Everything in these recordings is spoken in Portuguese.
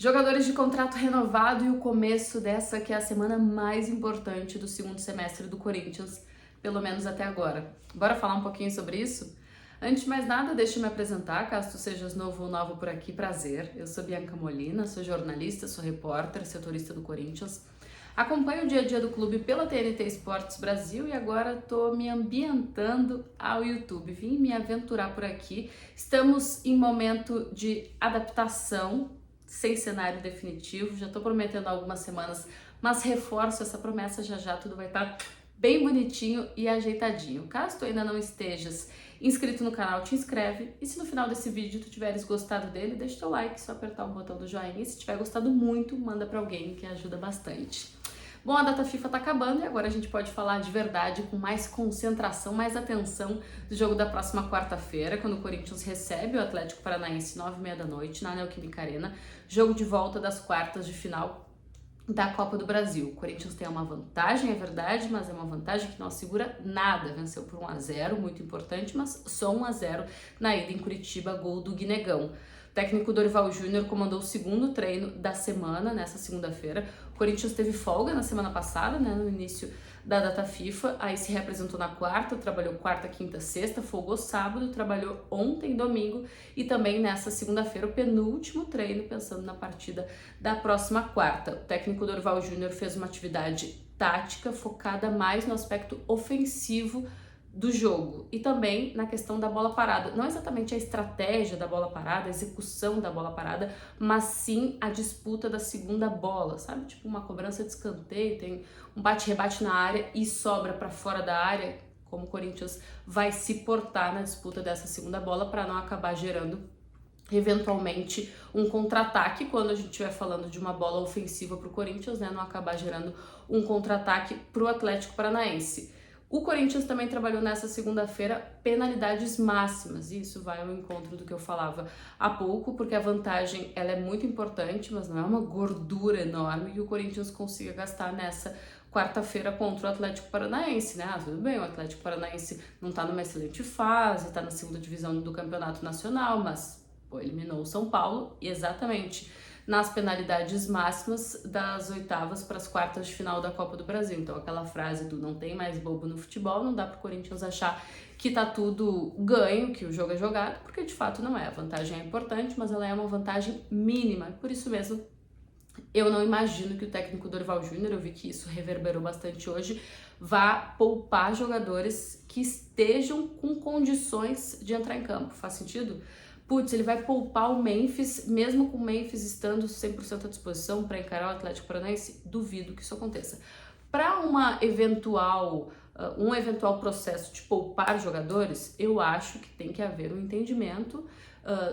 Jogadores de contrato renovado e o começo dessa que é a semana mais importante do segundo semestre do Corinthians, pelo menos até agora. Bora falar um pouquinho sobre isso? Antes de mais nada, deixa eu me apresentar, caso tu sejas novo ou nova por aqui, prazer. Eu sou Bianca Molina, sou jornalista, sou repórter, setorista do Corinthians. Acompanho o dia a dia do clube pela TNT Esportes Brasil e agora tô me ambientando ao YouTube. Vim me aventurar por aqui. Estamos em momento de adaptação, sem cenário definitivo, já tô prometendo algumas semanas, mas reforço essa promessa, já tudo vai estar bem bonitinho e ajeitadinho. Caso tu ainda não estejas inscrito no canal, te inscreve, e se no final desse vídeo tu tiveres gostado dele, deixa teu like, só apertar o botão do joinha, e se tiver gostado muito, manda pra alguém que ajuda bastante. Bom, a data FIFA tá acabando e agora a gente pode falar de verdade com mais concentração, mais atenção do jogo da próxima quarta-feira, quando o Corinthians recebe o Atlético Paranaense 9h30 da noite na Neoquímica Arena, jogo de volta das quartas de final da Copa do Brasil. O Corinthians tem uma vantagem, é verdade, mas é uma vantagem que não assegura nada. Venceu por 1-0, muito importante, mas só 1-0 na ida em Curitiba, gol do Guinegão. O técnico Dorival Júnior comandou o segundo treino da semana, nessa segunda-feira. O Corinthians teve folga na semana passada, né, no início da data FIFA, aí se representou na quarta, trabalhou quarta, quinta, sexta, folgou sábado, trabalhou ontem, domingo, e também nessa segunda-feira, o penúltimo treino, pensando na partida da próxima quarta. O técnico Dorival Júnior fez uma atividade tática focada mais no aspecto ofensivo do jogo e também na questão da bola parada. Não exatamente a estratégia da bola parada, a execução da bola parada, mas sim a disputa da segunda bola, sabe? Tipo uma cobrança de escanteio, tem um bate-rebate na área e sobra para fora da área, como o Corinthians vai se portar na disputa dessa segunda bola para não acabar gerando eventualmente um contra-ataque, quando a gente estiver falando de uma bola ofensiva para o Corinthians, né? Não acabar gerando um contra-ataque para o Atlético Paranaense. O Corinthians também trabalhou nessa segunda-feira penalidades máximas, e isso vai ao encontro do que eu falava há pouco, porque a vantagem ela é muito importante, mas não é uma gordura enorme que o Corinthians consiga gastar nessa quarta-feira contra o Atlético Paranaense, né? Tudo bem, o Atlético Paranaense não tá numa excelente fase, tá na segunda divisão do Campeonato Nacional, mas eliminou o São Paulo e exatamente nas penalidades máximas das oitavas para as quartas de final da Copa do Brasil. Então aquela frase do não tem mais bobo no futebol, não dá para o Corinthians achar que tá tudo ganho, que o jogo é jogado, porque de fato não é. A vantagem é importante, mas ela é uma vantagem mínima. Por isso mesmo, eu não imagino que o técnico Dorival Júnior, eu vi que isso reverberou bastante hoje, vá poupar jogadores que estejam com condições de entrar em campo. Faz sentido? Putz, ele vai poupar o Memphis, mesmo com o Memphis estando 100% à disposição para encarar o Atlético Paranaense? Duvido que isso aconteça. Para um eventual processo de poupar jogadores, eu acho que tem que haver um entendimento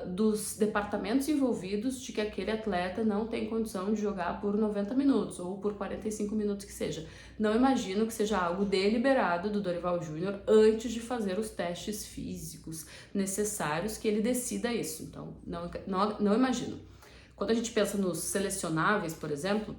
dos departamentos envolvidos de que aquele atleta não tem condição de jogar por 90 minutos ou por 45 minutos que seja. Não imagino que seja algo deliberado do Dorival Júnior antes de fazer os testes físicos necessários que ele decida isso. Então, não imagino. Quando a gente pensa nos selecionáveis, por exemplo,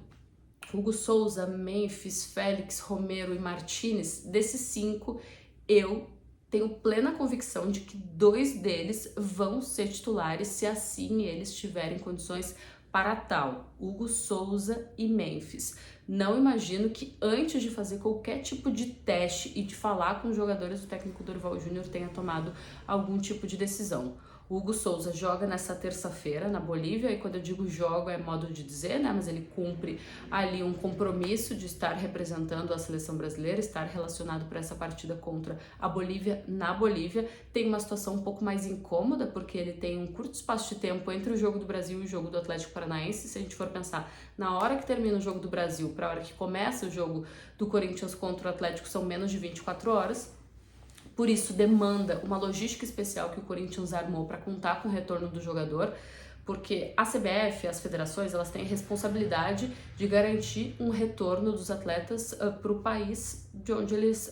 Hugo Souza, Memphis, Félix, Romero e Martinez, desses 5, eu tenho plena convicção de que 2 deles vão ser titulares se assim eles tiverem condições para tal, Hugo Souza e Memphis. Não imagino que antes de fazer qualquer tipo de teste e de falar com os jogadores, o técnico Dorival Júnior tenha tomado algum tipo de decisão. O Hugo Souza joga nessa terça-feira na Bolívia, e quando eu digo joga é modo de dizer, né? Mas ele cumpre ali um compromisso de estar representando a seleção brasileira, estar relacionado para essa partida contra a Bolívia na Bolívia. Tem uma situação um pouco mais incômoda, porque ele tem um curto espaço de tempo entre o jogo do Brasil e o jogo do Atlético Paranaense. Se a gente for pensar na hora que termina o jogo do Brasil para a hora que começa o jogo do Corinthians contra o Atlético, são menos de 24 horas. Por isso, demanda uma logística especial que o Corinthians armou para contar com o retorno do jogador, porque a CBF, as federações, elas têm a responsabilidade de garantir um retorno dos atletas para o país de onde eles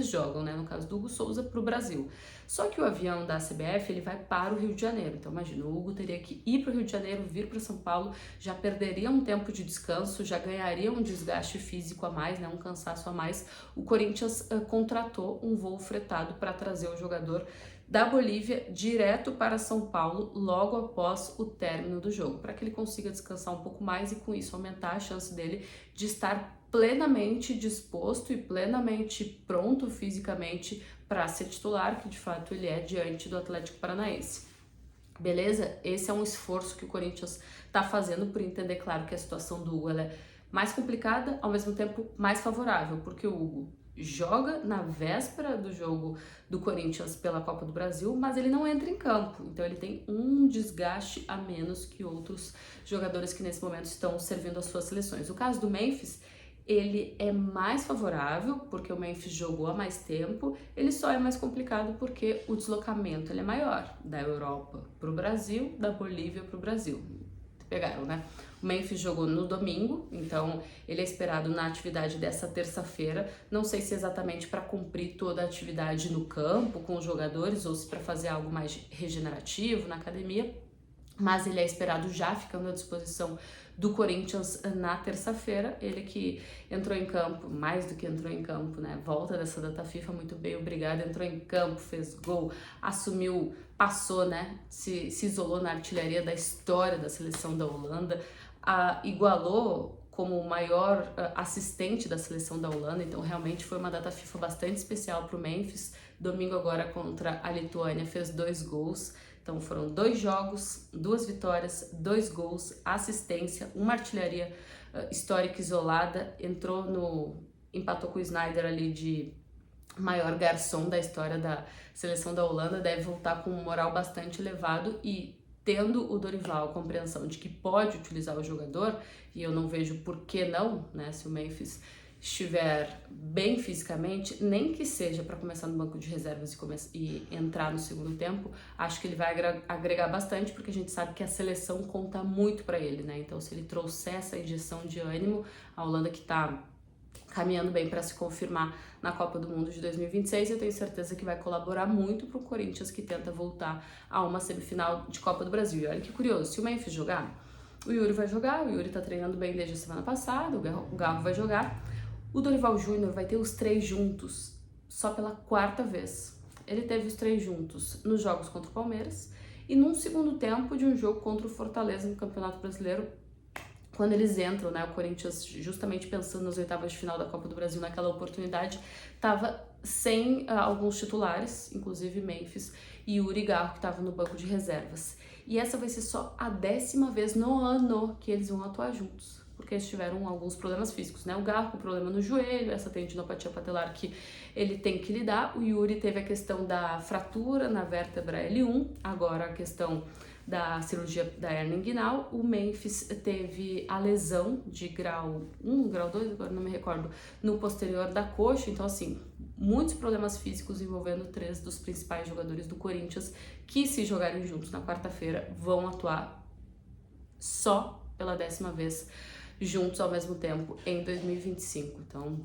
jogam, né? No caso do Hugo Souza, para o Brasil. Só que o avião da CBF, ele vai para o Rio de Janeiro. Então, imagina, o Hugo teria que ir para o Rio de Janeiro, vir para São Paulo, já perderia um tempo de descanso, já ganharia um desgaste físico a mais, né? Um cansaço a mais. O Corinthians contratou um voo fretado para trazer o jogador da Bolívia direto para São Paulo logo após o término do jogo, para que ele consiga descansar um pouco mais e com isso aumentar a chance dele de estar plenamente disposto e plenamente pronto fisicamente para ser titular, que de fato ele é diante do Atlético Paranaense. Beleza? Esse é um esforço que o Corinthians está fazendo por entender, claro, que a situação do Hugo ela é mais complicada, ao mesmo tempo mais favorável, porque o Hugo joga na véspera do jogo do Corinthians pela Copa do Brasil, mas ele não entra em campo, então ele tem um desgaste a menos que outros jogadores que nesse momento estão servindo as suas seleções. O caso do Memphis, ele é mais favorável, porque o Memphis jogou há mais tempo, ele só é mais complicado porque o deslocamento ele é maior, da Europa para o Brasil, da Bolívia para o Brasil. Pegaram, né? O Memphis jogou no domingo, então ele é esperado na atividade dessa terça-feira. Não sei se exatamente para cumprir toda a atividade no campo com os jogadores ou se para fazer algo mais regenerativo na academia, mas ele é esperado já ficando à disposição do Corinthians na terça-feira. Ele que entrou em campo, mais do que entrou em campo, né? Volta dessa data FIFA, muito bem, obrigado. Entrou em campo, fez gol, assumiu, passou, né? Se isolou na artilharia da história da seleção da Holanda, igualou como o maior assistente da seleção da Holanda, então realmente foi uma data FIFA bastante especial para o Memphis. Domingo agora contra a Lituânia fez 2 gols. Então foram 2 jogos, 2 vitórias, 2 gols, assistência, uma artilharia histórica isolada, empatou com o Sneijder ali de maior garçom da história da seleção da Holanda, deve voltar com um moral bastante elevado e tendo o Dorival a compreensão de que pode utilizar o jogador, e eu não vejo por que não, né, se o Memphis estiver bem fisicamente, nem que seja para começar no banco de reservas e entrar no segundo tempo, acho que ele vai agregar bastante, porque a gente sabe que a seleção conta muito para ele, né? Então, se ele trouxer essa injeção de ânimo, a Holanda que está caminhando bem para se confirmar na Copa do Mundo de 2026, eu tenho certeza que vai colaborar muito para o Corinthians, que tenta voltar a uma semifinal de Copa do Brasil. E olha que curioso, se o Memphis jogar, o Yuri vai jogar, o Yuri tá treinando bem desde a semana passada, o Garro vai jogar. O Dorival Júnior vai ter os 3 juntos só pela 4ª vez. Ele teve os 3 juntos nos jogos contra o Palmeiras e num segundo tempo de um jogo contra o Fortaleza no Campeonato Brasileiro, quando eles entram, né, o Corinthians justamente pensando nas oitavas de final da Copa do Brasil naquela oportunidade, estava sem alguns titulares, inclusive Memphis e Yuri Garro, que estavam no banco de reservas. E essa vai ser só a 10ª vez no ano que eles vão atuar juntos, porque eles tiveram alguns problemas físicos, né? O Garro com problema no joelho, essa tendinopatia patelar que ele tem que lidar. O Yuri teve a questão da fratura na vértebra L1, agora a questão da cirurgia da hernia inguinal. O Memphis teve a lesão de grau 1, grau 2, agora não me recordo, no posterior da coxa. Então, assim, muitos problemas físicos envolvendo 3 dos principais jogadores do Corinthians, que se jogarem juntos na quarta-feira vão atuar só pela 10ª vez juntos ao mesmo tempo em 2025. Então,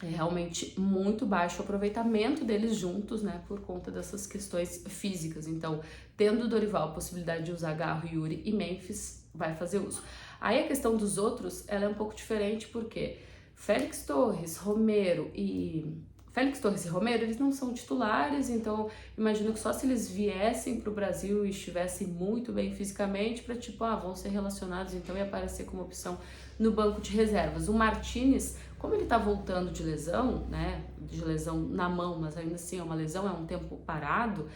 é realmente muito baixo o aproveitamento deles juntos, né, por conta dessas questões físicas. Então, tendo o Dorival a possibilidade de usar Garro, Yuri e Memphis, vai fazer uso. Aí a questão dos outros, ela é um pouco diferente, porque Félix Torres, Romero, eles não são titulares, então imagino que só se eles viessem para o Brasil e estivessem muito bem fisicamente para vão ser relacionados então e aparecer como opção no banco de reservas. O Martínez, como ele tá voltando de lesão, né, de lesão na mão, mas ainda assim é uma lesão, é um tempo parado,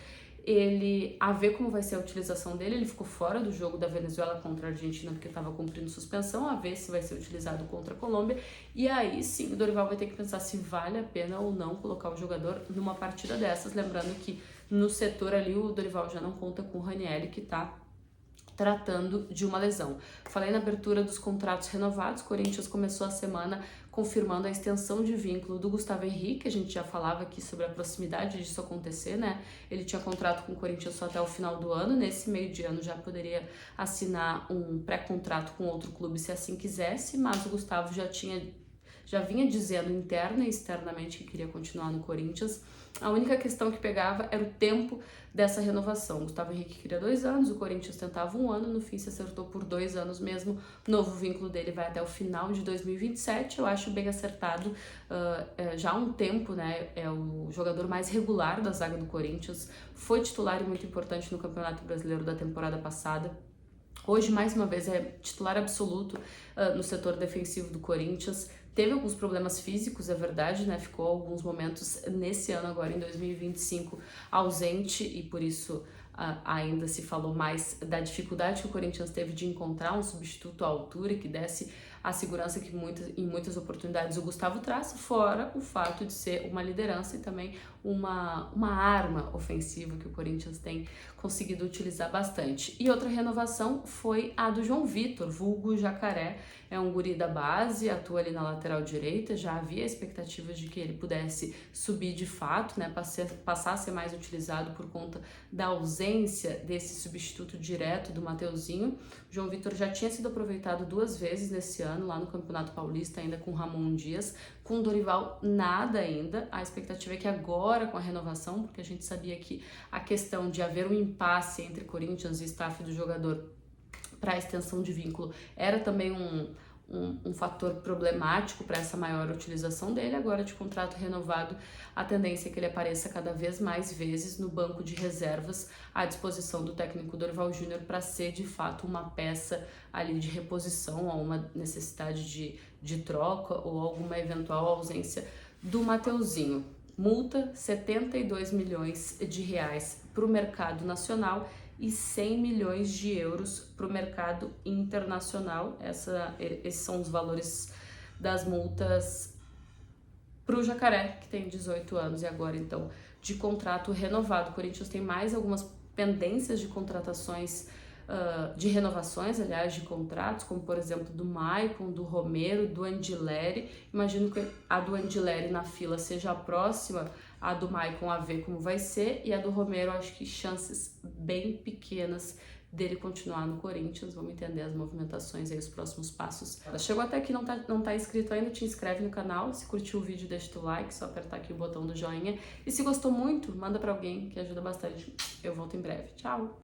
ele, a ver como vai ser a utilização dele, ele ficou fora do jogo da Venezuela contra a Argentina porque estava cumprindo suspensão, a ver se vai ser utilizado contra a Colômbia, e aí sim o Dorival vai ter que pensar se vale a pena ou não colocar o jogador numa partida dessas, lembrando que no setor ali o Dorival já não conta com o Ranieri, que tá tratando de uma lesão. Falei na abertura dos contratos renovados, o Corinthians começou a semana confirmando a extensão de vínculo do Gustavo Henrique, a gente já falava aqui sobre a proximidade disso acontecer, né? Ele tinha contrato com o Corinthians só até o final do ano, nesse meio de ano já poderia assinar um pré-contrato com outro clube se assim quisesse, mas o Gustavo já tinha já vinha dizendo interna e externamente que queria continuar no Corinthians. A única questão que pegava era o tempo dessa renovação. Gustavo Henrique queria 2 anos, o Corinthians tentava 1 ano, no fim se acertou por 2 anos mesmo. O novo vínculo dele vai até o final de 2027, eu acho bem acertado. Já há um tempo, né, é o jogador mais regular da zaga do Corinthians, foi titular e muito importante no Campeonato Brasileiro da temporada passada. Hoje, mais uma vez, é titular absoluto no setor defensivo do Corinthians. Teve alguns problemas físicos, é verdade, né? Ficou alguns momentos nesse ano, agora em 2025, ausente e por isso ainda se falou mais da dificuldade que o Corinthians teve de encontrar um substituto à altura que desse a segurança que em muitas oportunidades o Gustavo traz, fora o fato de ser uma liderança e também uma arma ofensiva que o Corinthians tem conseguido utilizar bastante. E outra renovação foi a do João Vitor, vulgo Jacaré, é um guri da base, atua ali na lateral direita, já havia expectativas de que ele pudesse subir de fato, né, passar a ser mais utilizado por conta da ausência desse substituto direto do Mateuzinho. O João Vitor já tinha sido aproveitado 2 vezes nesse ano, lá no Campeonato Paulista, ainda com Ramon Dias, com o Dorival nada ainda. A expectativa é que agora, com a renovação, porque a gente sabia que a questão de haver um impasse entre Corinthians e staff do jogador para a extensão de vínculo era também um fator problemático para essa maior utilização dele. Agora, de contrato renovado, a tendência é que ele apareça cada vez mais vezes no banco de reservas à disposição do técnico Dorival Júnior para ser, de fato, uma peça ali de reposição a uma necessidade de troca ou alguma eventual ausência do Mateuzinho. Multa, 72 milhões de reais para o mercado nacional e 100 milhões de euros para o mercado internacional. Esses são os valores das multas para o Jacaré, que tem 18 anos e agora, então, de contrato renovado. O Corinthians tem mais algumas pendências de contratações, de renovações, aliás, de contratos, como, por exemplo, do Maicon, do Romero, do Andileri. Imagino que a do Andileri na fila seja a próxima, a do Maicon a ver como vai ser, e a do Romero, acho que chances bem pequenas dele continuar no Corinthians. Vamos entender as movimentações aí, os próximos passos. Chegou até aqui, não tá inscrito ainda, te inscreve no canal. Se curtiu o vídeo, deixa teu like, só apertar aqui o botão do joinha. E se gostou muito, manda pra alguém, que ajuda bastante. Eu volto em breve. Tchau!